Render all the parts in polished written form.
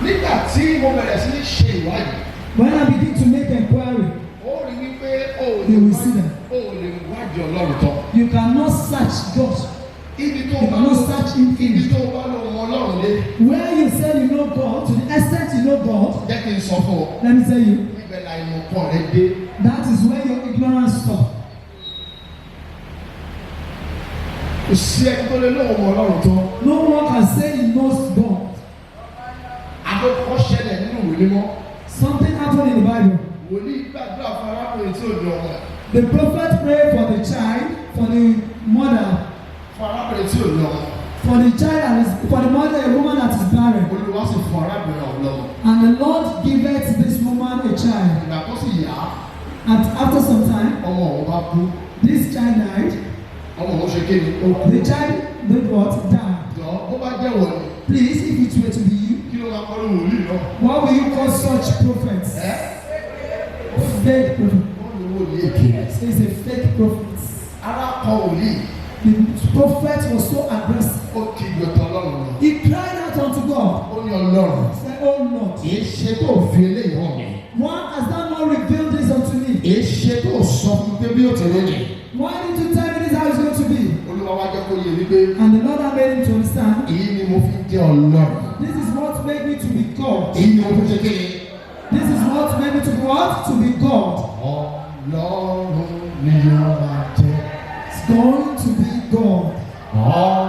Nígbà tí mo bẹ̀rẹ̀ sí ní ṣe ìwádìí. When I begin to make inquiry, Ó rí wípé you will see that. o ò lè wádìí Ọlọ́run tán. You cannot search God. Ibi tó You bá cannot lọ search Him ibi finish. tó bá lọ mọ Ọlọ́run lé. Where you say you know God, to the extent you know God, Jẹ́ kí n sọ fún ọ. let me tell you, Ibẹ̀ la ìmọ̀ kan rẹ dé. that is where your ignorance stops. Kò sí ẹni tó lé lóun mọ Ọlọ́run tán. No one can say he knows God. Àkókò ṣẹlẹ̀ nínú ìwé mímọ́. Something happened in the Bible. Wòlíì gbàdúrà fún arákùnrin tí ò ní ọmọ ẹ̀. The prophet prayed for the child, for the mother, Fún arákùnrin tí ò ní ọmọ. for the child and for the mother, a woman that is barren. Olúwa sì fún arábìnrin ọ̀hún lọ́mọ. And the Lord giveth this woman a child. Ìgbà tó sì yá, And after some time, ọmọ òun bá kú. this child died. Ọmọ òun ṣe kéde. The child did what? Died. Jọ bó bá jẹ́ wọ̀ ni. Please, if it were to be you, Kí ló máa kọ́ lóhùn wòlíì náà? what will you call such prophets? Ẹ́ Fake prophet. wọ́n ní wòlíì èké. He's a fake prophet. Arákọ̀ wòlíì. The prophet was so aggressive. Ó ti gbẹ̀tọ̀ Ọlọ́run lọ. He cried out unto God. Ó ní Ọlọ́run. He said, Oh Lord, Kì í ṣe tó fi eléyìí hàn mí. why has thou not revealed this unto me? Kì í ṣe tó sọ fún pé bí ó ti rí ni. Why didn't you tell me this how it's going to be? Olúwa wá jẹ́ kó yé mi pé And the Lord had made him to understand, èyí ni mo fi jẹ́ Ọlọ́run. this is what made me to be God. Èyí ni mo fi jẹ́ kéde. This is what made me to be what? To be God. Ọlọ́run ni yóò máa jẹ́. It's going to be God.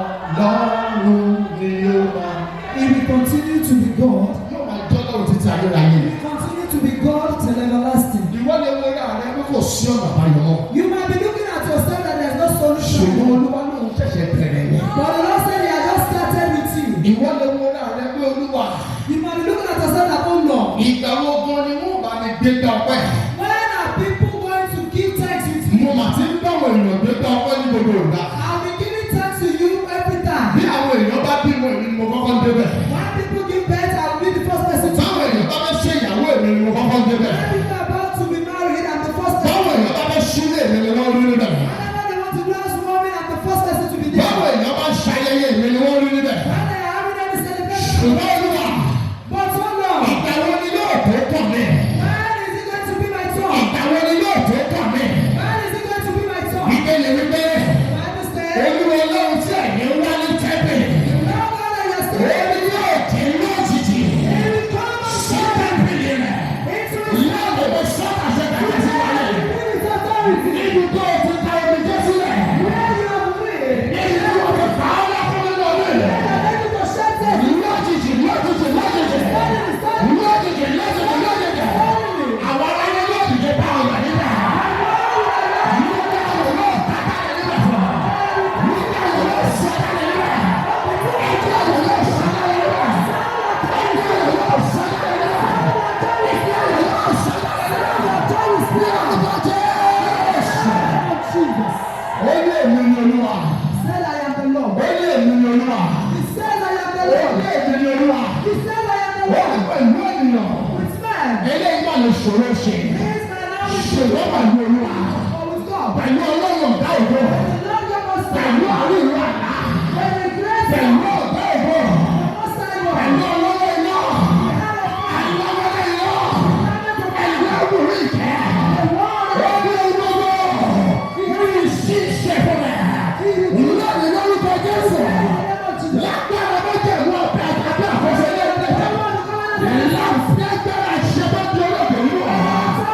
Ọlọ́run ni yóò máa. He will continue to be God. Yóò máa jẹ́ Ọlọ́run títí ayérayé. Continue to be God till everlasting. Ìwọ lè wo ra rẹ pé kò sí ọ̀nà àbáyọ mọ́. You might be looking at yourself that there's no solution. Ṣùgbọ́n Olúwa lòun ṣẹ̀ṣẹ̀ bẹ̀rẹ̀ yẹn. But the Lord said he has just started with you. Ìwọ lè wo ra rẹ pé Olúwa. You might be looking at yourself that, oh Lord, Ìgbà wo gan ni wọ́n bá mi gbé gbà ọpẹ́? when are people going to give thanks with me? Mo mà ti ń báwọn èèyàn gbé gbà ọpẹ́ ní gbogbo ìgbà. I'll be giving thanks to you every time. Bí àwọn èèyàn bá bímọ èmi ni mo kọ́kọ́ ń débẹ̀. When people give birth, I'll be the first person to. Báwọn èèyàn bá fẹ́ ṣe ìyàwó èmi ni mo kọ́kọ́ ń débẹ̀. When people are about to be married, I'm the first person. Báwọn èèyàn bá fẹ́ ṣílé èmi ni wọ́n rí níbẹ̀. Whenever they want to do housewarming, I'm the first person to be there. Báwọn èèyàn bá ṣayẹyẹ èmi ni wọ́n rí níbẹ̀. When they are having any celebration, Ṣùgbọ́n Olúwa, but oh Lord, ìgbà wo ni yóò tó kàn mí? when is it going to be my turn? Ìgbà wo ni yóò tó kàn mí? When is it going to be my turn? Ìgbélé wípé The Bible says, Olúwa Ọlọ́run tí ẹ̀yin wá ní tẹ́pẹ̀. no God that you're still Èmi yóò dé lójijì. He will come and Sọ́dà bìrì rẹ̀. into his Láàbò bó sọ́dà ṣe kàkà sí wáyé. his authority. Níbi tó o ti ta omi jẹ́ sílẹ̀. Where you have lived, Níbi tí o ti fà á lọ́kùnrin lọ́dún rẹ̀. you are ready to shed tears. Lójijì lójijì lójijì. Lójijì lójijì lójijì. Àwọn aráyé yóò dìde bá ọ̀yà nígbà. Nígbà wo ló tàkà nígbà fún ọ? Nígbà wo ló sọ́dà nígbà? Nígbà wo ló sọ́dà nígbà? Nígbà wo ló sọ́dà nígbà? Nígbà wo ló sọ́dà nígbà? Ní ọjọ́ Jésù. Jesus Ó ní èmi ni Olúwa. said, I am the Lord. Ó ní èmi ni Olúwa. He says, I am the Ó Lord. ní èmi ni Olúwa. He says, I am the Ó ní Lord. pẹ̀lú ènìyàn. With man, Eléyìí máa lè ṣòro ṣe. this man now with Ṣùgbọ́n pẹ̀lú Olúwa. or with God. Pẹ̀lú Ọlọ́run ọ̀gá ògo. The Lord your most Pẹ̀lú àárín ìlú àná. when the grace Pẹ̀lú ọ̀gá ògo. most high God, Pẹ̀lú ọlọ́wọ́ iná. Pẹ̀lú ọlọ́wọ́ iná. Pẹ̀lú ọ̀gbùrú ìkẹ́. Ó ní ológo. Ní ìṣiṣẹ́ fún ẹ̀. Lónìí lórúkọ Jésù. Lágbára méjì ìwọ ọ̀bẹ àtàkùn àkọsílẹ̀ ẹ̀ẹ́dẹ́gbẹ̀ta. Lágbára ìṣẹ́gbẹ́ di olóògbé nínú ọ̀rọ̀.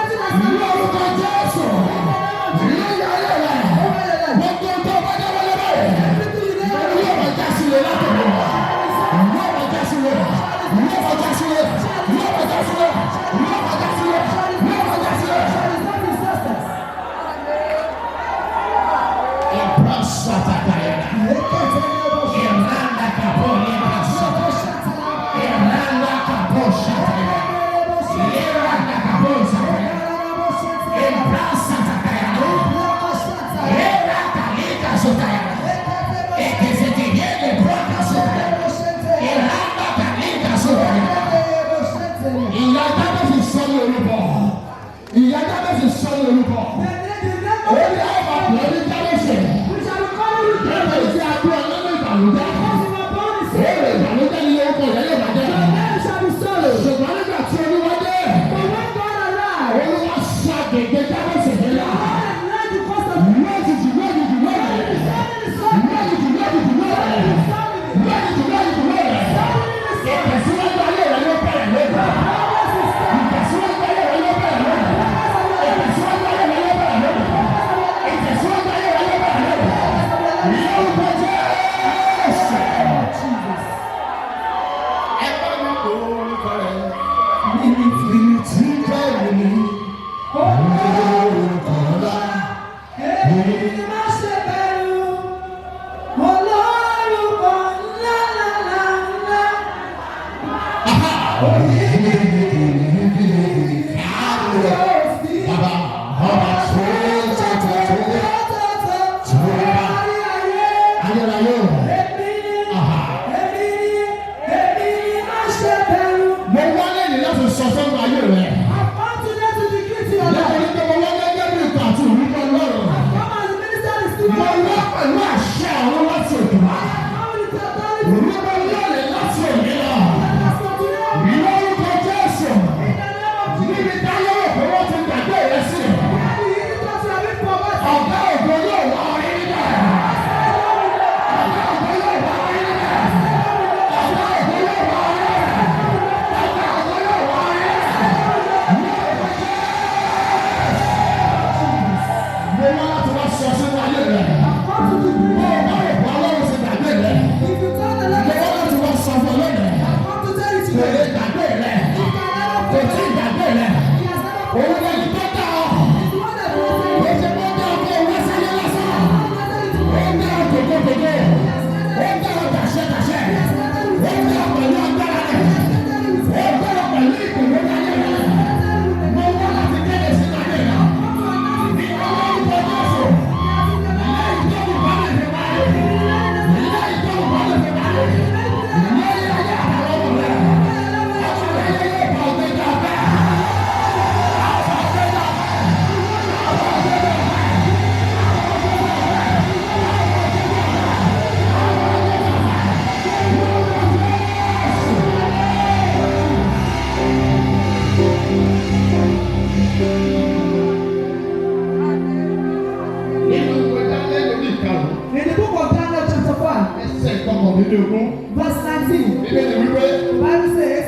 Verse 19. The Bible says,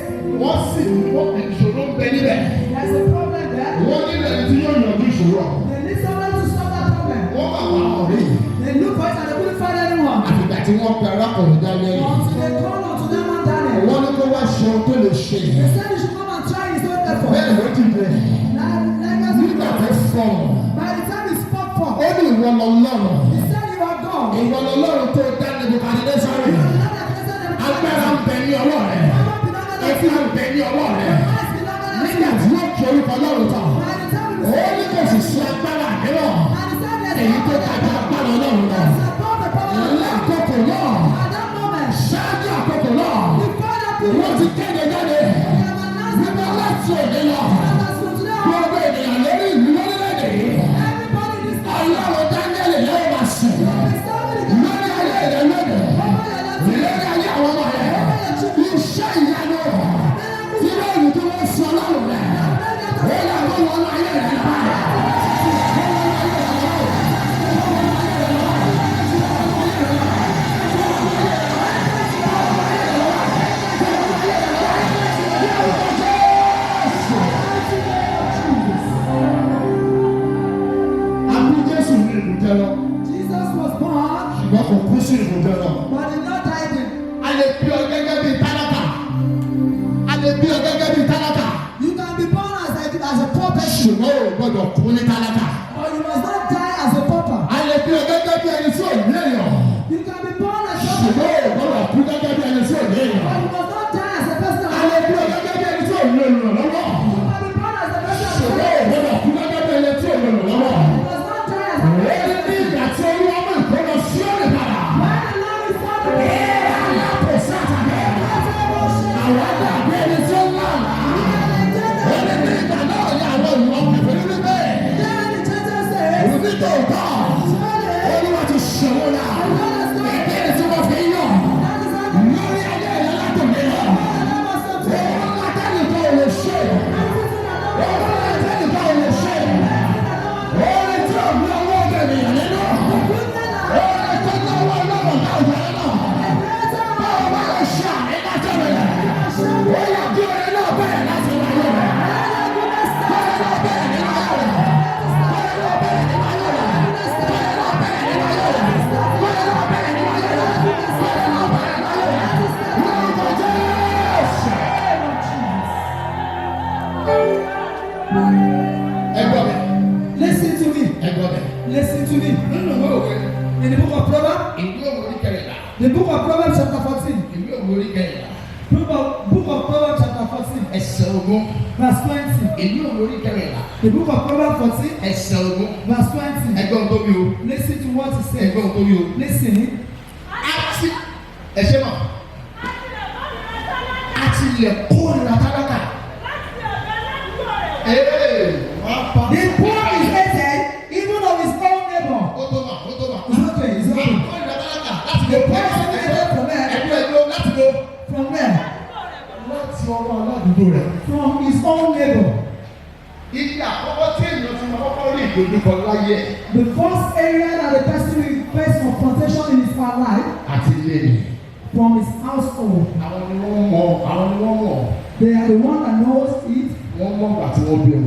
there's a problem there. They need someone to solve that problem. They look for it and they couldn't find anyone. Until they called unto that man Daniel. They said he should come and try his own effort. By the time he spoke for, he said you are God. Ìwọ lọ́lọ́run tó dá Nebukadnésárì. Agbára ń bẹ ní ọwọ́ rẹ̀. Ẹ̀fí ń bẹ ní ọwọ́ rẹ̀. Nígbà tí wọ́n kí orúkọ Ọlọ́run tán, ó ní kò sì sí agbára mìíràn. Èyí tó dájú agbára Ọlọ́run lọ. Lákòókò náà, ṣáájú àkókò náà, wọ́n ti kéde jáde. Nígbà láti òde lọ, gbogbo ènìyàn lórí ìlú lórílẹ̀-èdè yìí. Ọlọ́run Dáníẹ́lì yóò máa sìn. Lórí ayé rẹ̀ lónìí, lórí ayé àwọn ọmọ rẹ̀, iṣẹ́ ìyanu tí wọ́n yìí tí wọ́n sọ lọ́rùn rẹ̀, ó yà kó wọ́n lọ ayé rẹ̀ lọ́wọ́. Jesus was born, ṣùgbọ́n kò kú sí ìbùdó náà. but did not die in. A lè bí ọ gẹ́gẹ́ bí tálákà. A lè bí ọ gẹ́gẹ́ bí tálákà. You can be born as a poor person, Ṣùgbọ́n o gbọ́dọ̀ kú ní tálákà. but you must not die as a pauper. A lè bí ọ gẹ́gẹ́ bí ẹni tí ò ní èèyàn. You can be born as a Ṣùgbọ́n o gbọ́dọ̀ kú gẹ́gẹ́ bí ẹni tí ò ní èèyàn. but you must not die as a person. A lè bí ọ gẹ́gẹ́ bí ẹni tí ò ní olùrànlọ́wọ́. You can be born as a person. Ṣùgbọ́n o gbọ́dọ̀ kú gẹ́gẹ́ bí ẹni tí ò ní olùrànlọ́wọ́. You must not die as a Ó person. ní ìgbà tí Olúwa mú ìkólọ sí òní padà. When the Lord is coming, Ẹ alákòóso àtàbẹ̀. Àwọn àgbàgbé ẹni tí ó ń wà lá. Ó ní ní ìgbà náà ní àwọn ìwọ̀n kẹfẹ́ ní bẹ́ẹ̀. then the church says, Òbí tó tọ̀. Olúwa ti ṣòro la. Ìbéèrè tí wọ́n fi yàn. Lórí ayé rẹ̀ látòkè lọ. Òun látẹ́lì tó o lè ṣe. Òun látẹ́lì tó o lè ṣe. Orin tí ò ní owó ènìyàn nínú. Orin tó ní owó ọlọ́run náà jẹ́ náà. Báwo bá lọ ṣe àmì látẹ̀lẹ̀? Ó yà kí orin of Proverbs chapter 14. Ẹsẹ̀ ogún. Verse 20. Ìlú olórí kẹrìnlá. The book of Proverbs 14. Ẹsẹ̀ ogún. Verse 20. Ẹgbẹ́ ohun tó bí o. Listen to what he says. Ẹgbẹ́ ohun tó bí o. Listen. Àti ẹ̀ṣẹ̀ mọ̀. Àti ilẹ̀ kórìíra tálákà. The poor is hated even of his own neighbor. Ó tó mà, ó tó mà. It's okay, it's okay. Kórìíra tálákà láti The lè poor is hated from where? ẹgbẹ́ láti lè. From where? Láti ọwọ́ aládùúgbò rẹ̀. From his own neighbor. Ibi àkọ́kọ́ tí èèyàn ti máa kọ́kọ́ rí ìdojúkọ láyé. The first area that the person will face confrontation in his life. Àti ilé ni. From his household. Àwọn ni wọ́n mọ̀. They are the one that knows it. Wọ́n mọ̀ ìgbà tí wọ́n bí ọ.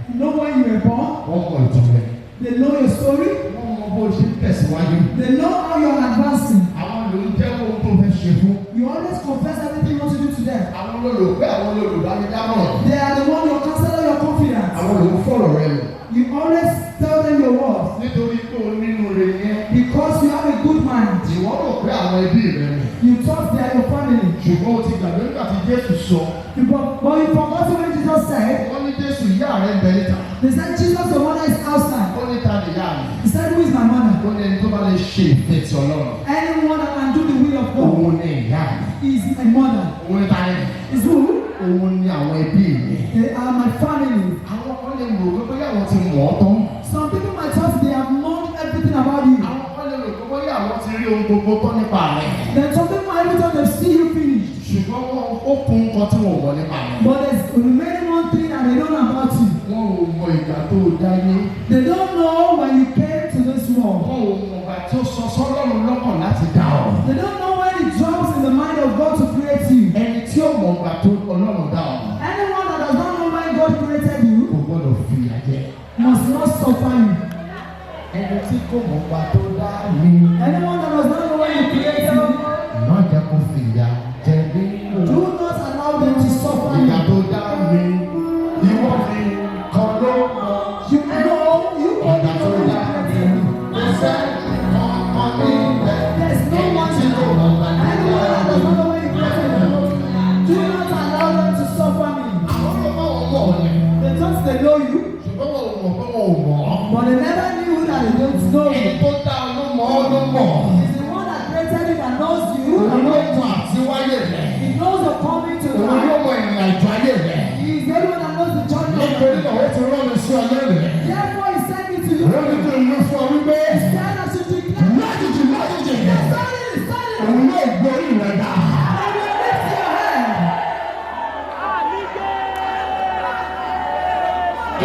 You know when you were born. Wọ́n mọ̀ ìtàn rẹ̀. They know your story. Wọ́n mọ̀ bó ṣe ń tẹ̀síwájú. They know how you are advancing. Àwọn ló ń jẹ́ ohun tó fẹ́ ṣe fún. You always confess everything you want to do to them. Àwọn olùgbé àwọn olùdámọ̀ràn. They are the one your counselor, your confidence. Àwọn ló ń fọ̀rọ̀ rẹ lò. You always tell them your words. Nítorí pé o nínú rẹ yẹn. Because you have a good mind. Ìwọ́n rò pé àwọn ẹbí rẹ ni. You thought they are your family. Ṣùgbọ́n o ti gbàgbé nígbà tí Jésù sọ. But you forgot when Jesus said. Wọ́n ní Jésù ìyá rẹ̀ ń bẹ níta. They said Jesus your mother is outside. Ó ní ta ni ìyá mi. He said who is my mother? Ó ní ẹni tó bá lè ṣe ìfẹ́ ti Ọlọ́run. Anyone that can do the will of God. Òun ni ìyá mi. Is a mother. Òun ni ta ni. Is who? Òun ni àwọn ẹbí mi. They are my family. Àwọn kan lè rò wípé àwọn ti mọ̀ ọ́ tán. Some people might thought they have known everything about you. Àwọn kan lè rò wípé àwọn ti rí ohun gbogbo tán nípa rẹ̀. Then some people might even thought they've seen you finished. Ṣùgbọ́n ó kún nǹkan tí wọ́n mọ̀ nípa rẹ̀. But there's remaining one thing that they don't know about you. Wọ́n ò mọ ìgbà tó dáyé. They don't know when you came to this world. Wọ́n ò mọ ìgbà tó sọ sọ́lọ́run lọ́kàn láti dá ọ. They don't know when it drops in the mind of God to create you. Ẹni tí ó mọ ìgbà tó Ọlọ́run dá ọ. Anyone that does not know when God created you Kò gbọ́dọ̀ fi ìyà jẹ. must not suffer you. Ẹni tí kò mọ ìgbà tó dá mi. Anyone that does not know when you created you, Má jẹ́ kó fi ìyà jẹ mí. do not allow them to suffer Ìgbà you. tó dá mi. Ìwọ fi kan ló mọ. You know you Ìgbà tó dá mi. Ó fẹ́ ọmọ mi bẹ̀. there's no one to know. Anyone that does not know when you created you, do not allow them to suffer me. Àwọn ọmọ ọmọ ni. They thought they know you, Ṣùgbọ́n wọn ò mọ̀ pé wọn ò mọ̀ ọ́. but they never knew that they don't know Ẹni you. tó dá ọ ló mọ̀ ọ́ ló mọ̀. It's the one that created you that knows you Òun and ló knows mọ àtiwáyé rẹ̀. He knows the coming to Òun ló life. mọ ìrìn àjò ayé rẹ̀. He is the one that knows the journey of Nítorí life. náà ó ti rán mi sí ọlẹ́ rẹ̀. Therefore, He sent me to you. Wọ́n ní kí n lọ fún ọ wípé He said I should declare. lájijì lájijì Suddenly, òun yóò gbórí rẹ̀ dá. I will lift your head.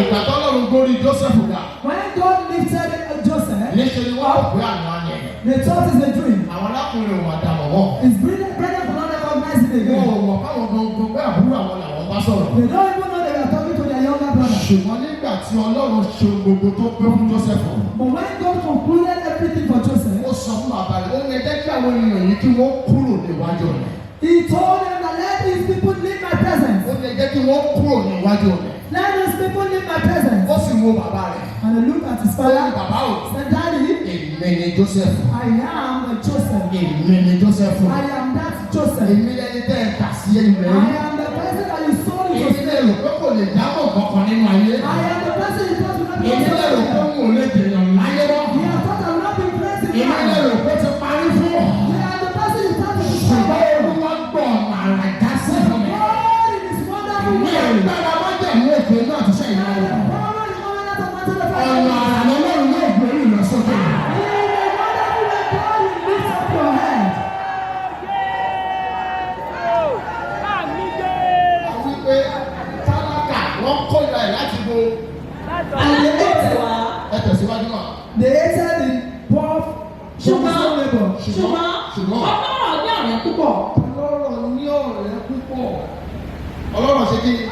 Ìgbà tọ́lọ́run gbórí Jósẹ́fù dá. When God lifted Joseph, Níṣẹ́ ni wọ́n rò pé àná yẹn. they thought it's a dream. Àwọn alákùnrin ò máa dà mọ́. His brethren could not recognize it Wọ́n again. ò mọ̀ káwọn gbogbo pé àbúrò àwọn làwọn bá sọ̀rọ̀. They don't even know they were talking to their younger brother. Ṣùgbọ́n nígbà tí Ọlọ́run ṣe gbogbo tó pé fún Jósẹ́fù. But when God concluded everything for Joseph, Ó sọ fún bàbá rẹ̀, ó ní ẹjẹ́ kí àwọn ènìyàn yìí kí wọ́n kúrò níwájú rẹ̀. He told them that let these people leave my presence. Ó ní ẹjẹ́ kí wọ́n kúrò níwájú rẹ̀. Let these people leave my presence. Ó sì wo bàbá rẹ̀. And he looked at his Ó ní father. bàbá o. Said, Daddy, Èmi ni Jósẹ́fù. I am the Joseph. Èmi ni Jósẹ́fù. I am that Joseph. Èmi lẹni tẹ́ ẹ kà sí ẹ̀yìn rẹ̀. I am the person that you saw in Èmi lè rò pé kò lè dábọ̀ kankan nínú ayé. I am the person you thought would not be Èmi lè rò pé possible. kò lè dènà láyé wọ́n. You have thought I will not be blessed in Èmi lè life. rò pé ti parí fún ọ. You are the person you thought would be Ṣùgbọ́n blessed. Olúwa gbọ́ ọ̀nà àrà ìdásí fún mi. God in His wonderful Ní way. agbára májẹ̀mú òkè náà ti ṣe ìnáwó. The power in the covenant of Matthew the Ọ̀nà Father. àrà lọ́lọ́run yóò gbórí ìlọsókè. In a wonderful way, God will lift up your head. Àti pé tálákà wọ́n kó ìlà ẹ̀ láti bo. And they hated, Ẹ tẹ̀síwájú náà. they hated the poor from his own neighbor. Ṣùgbọ́n ọlọ́rọ̀ ní ọ̀rẹ́ púpọ̀. ọlọ́rọ̀ ní ọ̀rẹ́ púpọ̀. Ọlọ́rọ̀ ṣe kí ni?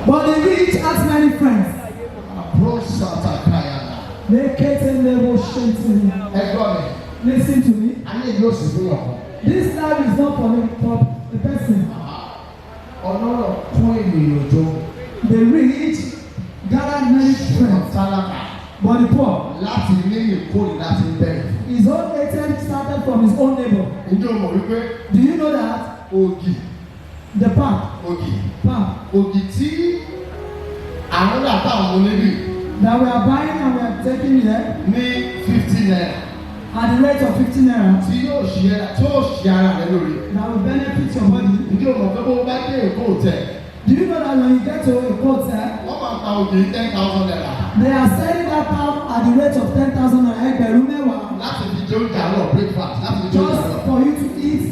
But the rich has many friends. Àbúrò sàtàkàyànà. They cater level shame. Ẹgbọ́n mi, Listen to me. ayé yóò sì fún yàn. This life is not for the person. Ọlọ́rọ̀ kún ènìyàn jọ. The rich gather many friends, Tálákà but the poor, láti ní ìkórè láti bẹ̀rẹ̀. his own hatred started from his own neighbor. Ǹjẹ́ o mọ̀ wípé Do you know that? ògì The pap. Ògì. Pap. Ògì tí àwọn àtà àwọn oníbì. That we are buying and we are taking here. Ní 50 naira. At the rate of 50 naira. Tí yóò ṣe ara rẹ lórí. That will benefit your body. Ǹjẹ́ o mọ̀ pé bó bá dé Èkó Hotel? Do you know that when you get to a hotel? Wọ́n máa ta ògì 10,000 naira. They are selling that pound at the rate of 10,000 naira ẹgbẹ̀rún mẹ́wàá. Láti fi jẹ oúnjẹ àárọ̀ breakfast. Láti fi jẹ oúnjẹ àárọ̀. Just for you to eat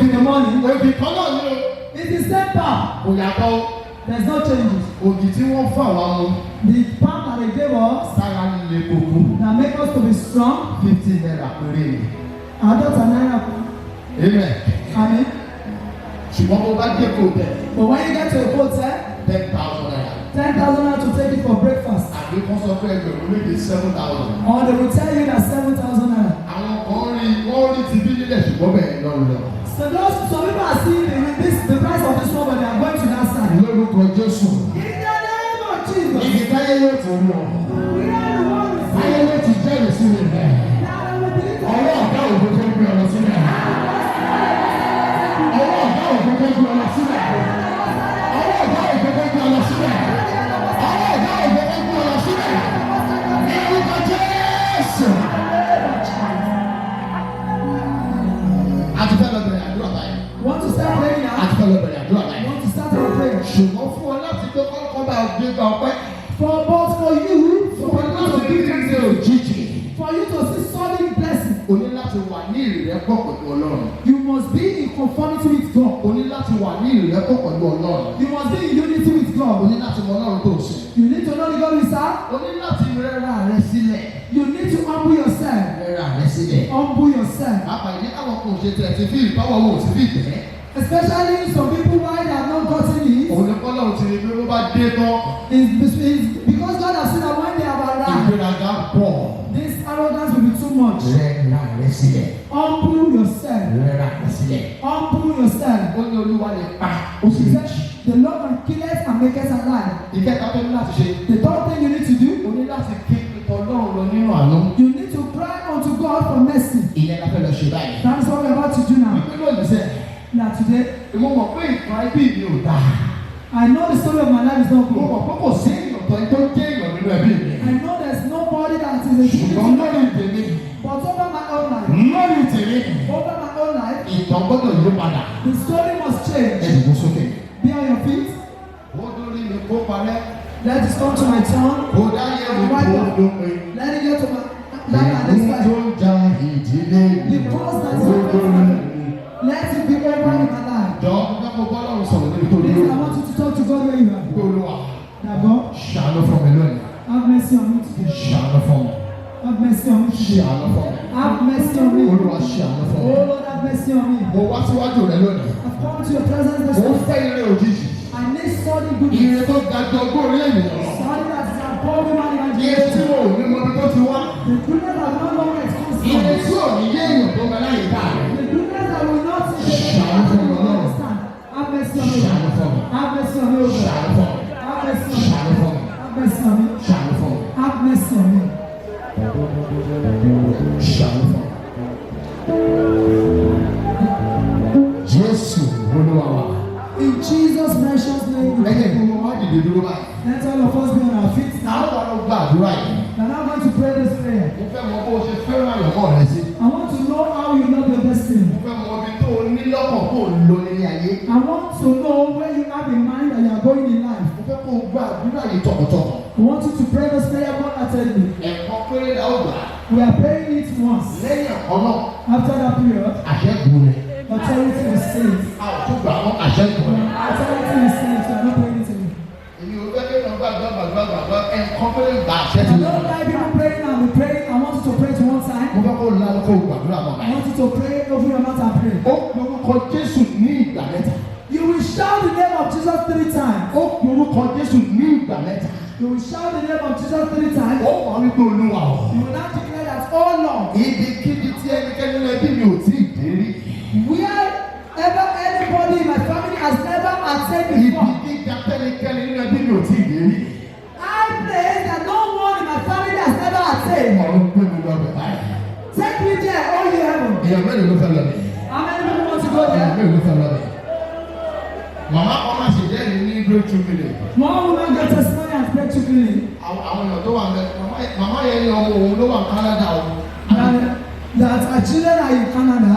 in the morning. Ògì kan náà ni o. It is same pound. Kò yàtọ̀ o. There is no changes. Ògì tí wọ́n fún àwa mu. The pound that they gave us. Sára nílé gbogbo. That make us to be strong. 50 naira péré ni. Àádọ́ta náírà. Amen. Amen. Ṣùgbọ́n bó bá dé kò bẹ̀. But when you get to a hotel. 10,000 naira. 10,000 naira to take it for breakfast. Àbí kán sọ pé ẹgbẹ̀rún méje 7,000. Or they will tell you that 7,000 naira. Àwọn kan wọ́n rí ti bí nílẹ̀ ṣùgbọ́n bẹ́ẹ̀ lọ́rùn lọ. So those some people are seeing the price of this one but they are going to that side. Lórúkọ Jésù. In the name of Jesus. Ibi táyé yóò tó lọ. We are the ones. Táyé yóò ti jẹ́rìí sí mi bẹ́ẹ̀. Ọwọ́ ọ̀gá òkú tó gbé ọ̀rọ̀ sílẹ̀. Ọwọ́ ọ̀gá òkú tó gbé ọ̀rọ̀ sílẹ̀. Ọwọ́ ọ̀gá òkú tó gbé ọ̀rọ̀ sílẹ̀. Ọwọ́ ọ̀gá òkú tó gbé ọ̀rọ̀ sílẹ̀. Ní orúkọ Jésù. Àti fẹ́ lọ bẹ̀rẹ̀ àdúrà báyìí. Want to start praying now? Àti fẹ́ lọ bẹ̀rẹ̀ àdúrà báyìí. Want to start our prayer? Ṣùgbọ́n fún ọ láti gbé kọ́kọ́ bá gbé gba ọpẹ́. For you Fún ọ láti gbé kíkẹ́ òjijì. for you to see solid blessing. O ní láti wà ní ìrẹ́pọ̀ pẹ̀lú Ọlọ́run. You must be in conformity with God. O ní láti wà ní ìrẹ́pọ̀ pẹ̀lú Ọlọ́run. You must be in unity with O God. ní láti mọ Ọlọ́run tó sùn. You need to know the God we serve. O ní láti rẹ́ra rẹ sílẹ̀. You need to humble yourself. Rẹ́ra rẹ sílẹ̀. Humble yourself. Àpàdé àwọn kan ò ṣe tẹ̀ ti fi ìbáwọ̀ wọn ò ti fi tẹ̀. Especially some people why they have not gotten it. Òun ni Ọlọ́run ti rí pé bó bá dé tán. Is because God has seen that when they have arrived. Ìgbéraga pọ̀. This arrogance will be too much. Rẹ́ra rẹ sílẹ̀. Humble yourself. Rẹ́ra rẹ sílẹ̀. Humble yourself. Ó ní Olúwa lè pa ó sì lè jí. The Lord can kill us and make us alive. Ìkẹta tó ní láti ṣe. The third thing you need to do. O ní láti ké ìtọ́ Ọlọ́run lọ nínú àánú. You need to cry unto God for mercy. Ìyẹn la fẹ́ lọ ṣe báyìí. That is what we are about to do now. Wípé lónìí sẹ́. Now today, Mo mọ̀ pé ìtàn ẹbí mi ò dáa. I know the story of my life is not Mo good. mọ̀ pé kò sí èèyàn tó jẹ́ èèyàn nínú ẹbí mi. I know there's nobody that is a Ṣùgbọ́n lórí tèmi. But over my own life, Lórí tèmi. over my own life, Ìtàn gbọ́dọ̀ yí padà. the story must change. Ẹ dìbò sókè. Be on your feet. Ó lórí mi kó parẹ́. Let it come to my tongue. Ó dáyé mi kó dópin. Let it get to my life and Èyí tó expect. ń ja ìdílé mi. The cause that Ó lórí mi. let it be over in my life. Jọ ọ̀gbọ́n Ọlọ́run sọ̀rọ̀ níbi tó Please, dúró. I want you to talk to God where you are. Olúwa. Now God, Ṣàánú fún mi lónìí. have mercy on me today. Ṣàánú fún mi. Have mercy on me today. Ṣàánú fún mi. Have mercy on me. Olúwa ṣàánú fún mi. Oh Lord, have mercy on me. Mo wá síwájú rẹ lónìí. I've come to your presence this Mo morning. fẹ́ ire òjijì. I need solid goodness. Ire tó ga jọ ọgbọ́n orí ènìyàn lọ. Solid that is above human Ire tí imagination. mo ò ní mọ ibi tó ti wá. The goodness that no longer exists. Ire tí ò ní yé èèyàn tó bẹ láyé ká rẹ̀. The goodness that will not see the Ṣàánú fún mi, Ọlọ́run. understand. Have mercy on me. Ṣàánú fún mi. Have mercy on me, O God. Ṣàánú fún mi. Have mercy on me. Ṣàánú fún mi. Have mercy on me. Ṣàánú fún mi. Have mercy on me. Ṣàánú fún mi. Jésù Olúwa wa. In Jesus' precious name, we Ẹ̀jẹ̀ kí pray. mo wá dìde dúró báyìí. Let all of us be on our feet now. Àwọn ọ̀rọ̀ gba àdúrà yìí. We are now going to pray this prayer. Mo fẹ́ mọ bó o ṣe fẹ́ràn àyọ̀mọ́ rẹ sí. I want to know how you love your destiny. Mo fẹ́ mọ ibi tó o ní lọ́kàn kó o lò nílé ayé. I want to know where you have in mind that you are going in life. Mo fẹ́ kó o gba àdúrà yìí tọkàntọkàn. I want you to pray this prayer wholeheartedly. Ẹ̀kọ́ péré la ó gbà. We are praying it once. Lẹ́yìn ẹ̀kọ́ náà, After that period, àṣẹ́gun rẹ̀. authority receives. A ò tún gbà mọ́ àṣẹ́gun rẹ̀. Authority receives. You are not praying it again. Èmi ò fẹ́ kí èèyàn gbàgbọ́ ẹ̀kọ́ péré gbà àṣẹ I ti lọ. don't like people praying and be praying. I want you to pray to one Mo time. fẹ́ kó o lánàá kó o gbàdúrà mọ́ I báyìí. want you to pray, open your mouth and pray. Ó pe orúkọ Jésù ní ìgbà mẹ́ta. You will shout the name of Jesus 3 times. Ó pe orúkọ Jésù ní ìgbà mẹ́ta. You will shout the name of Jesus 3 times. Ó wà wípé Olúwa o. You will now declare that, oh Lord, Ibikíbi tí ẹnikẹ́ni nínú ẹbí mi ò tí ì dé rí. wherever anybody in my family has never attained before, Ibi gíga tẹ́nikẹ́ni nínú ẹbí mi ò tí ì dé rí. I pray that no one in my family has never attained. Ọ̀run gbé mi lọ bẹ̀ báyìí. Take me there, all you heaven. Èèyàn mélòó ló fẹ́ lọ bẹ̀? How many people want to go Èèyàn there? mélòó ló fẹ́ lọ bẹ̀? Màmá kan máa ṣe jẹ́rìí ní breakthrough village. One woman get testimony and breakthrough clinic. Àwọn èèyàn tó wà ń bẹ, màmá yẹn ní ọmọ òun ló wà ní Canada o. That her children are in Canada.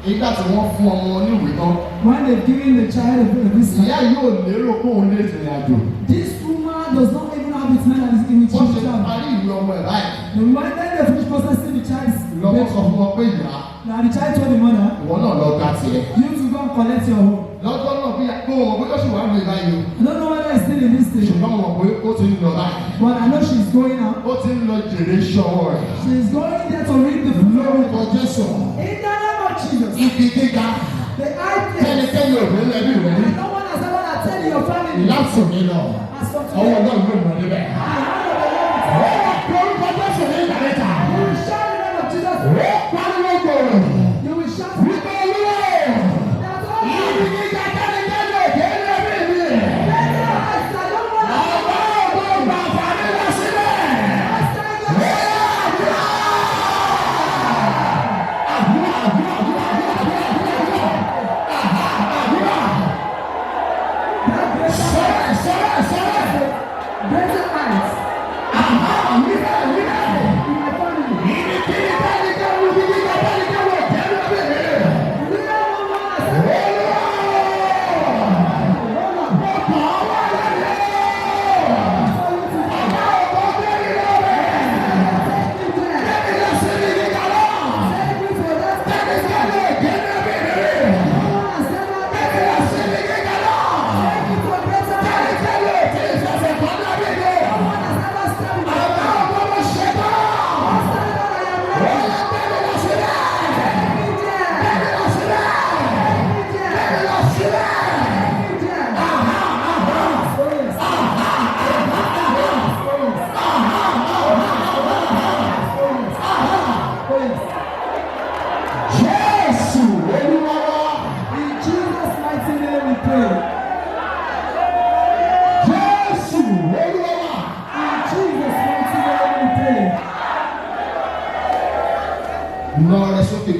Nígbà tí wọ́n fún ọmọ wọn ní ìwé tán. When they giving the child a visa. Ìyá yóò lérò pé òun lè rìn àjò. This woman does not even have its man and is in Wọ́n ṣe children. parí ìwé ọmọ ẹ̀ báyìí. The one then they finish processing the child's Lọ́wọ́ sọ fún wọn pé ìyá. Now the child told the mother. Ìwọ náà lọ gba tiẹ̀. You to go and collect your home. Lọ́jọ́ náà bí wọn bí ó sì wà lóye báyìí o. I don't know whether it's still in this stage. Ṣùgbọ́n mo mọ̀ pé ó ti ń lọ báyìí. But I know she's going out. Ó ti ń lọ jèrè ṣọwọ́ rẹ̀. She's going there to read the flow. Lórúkọ Jésù. In the name of Jesus. Ibi gíga. The eye place. Kẹ́nikẹ́ni ò ní lẹ́bí rẹ̀ rí. No one has ever attended your family. Láti mi lọ. As for today. Ọwọ́ náà yóò mọ̀ níbẹ̀. Lórúkọ Jésù ní ìgbà mẹ́ta. You will shout in the name of Jesus. Pariwo gbòòrò. You will shout. Wípé olúwo. Ibi gíga kẹ́nikẹ́ni ò ní lẹ́bí mi. Ọba ògbó bàbá mi lọ sílẹ̀.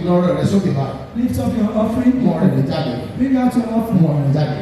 Lọ́rọ̀ rẹ̀ sókè báyìí. Lift up your offering. Mọ̀ rẹ̀ lè jáde. Bring out your offering. Mọ̀ rẹ̀ jáde.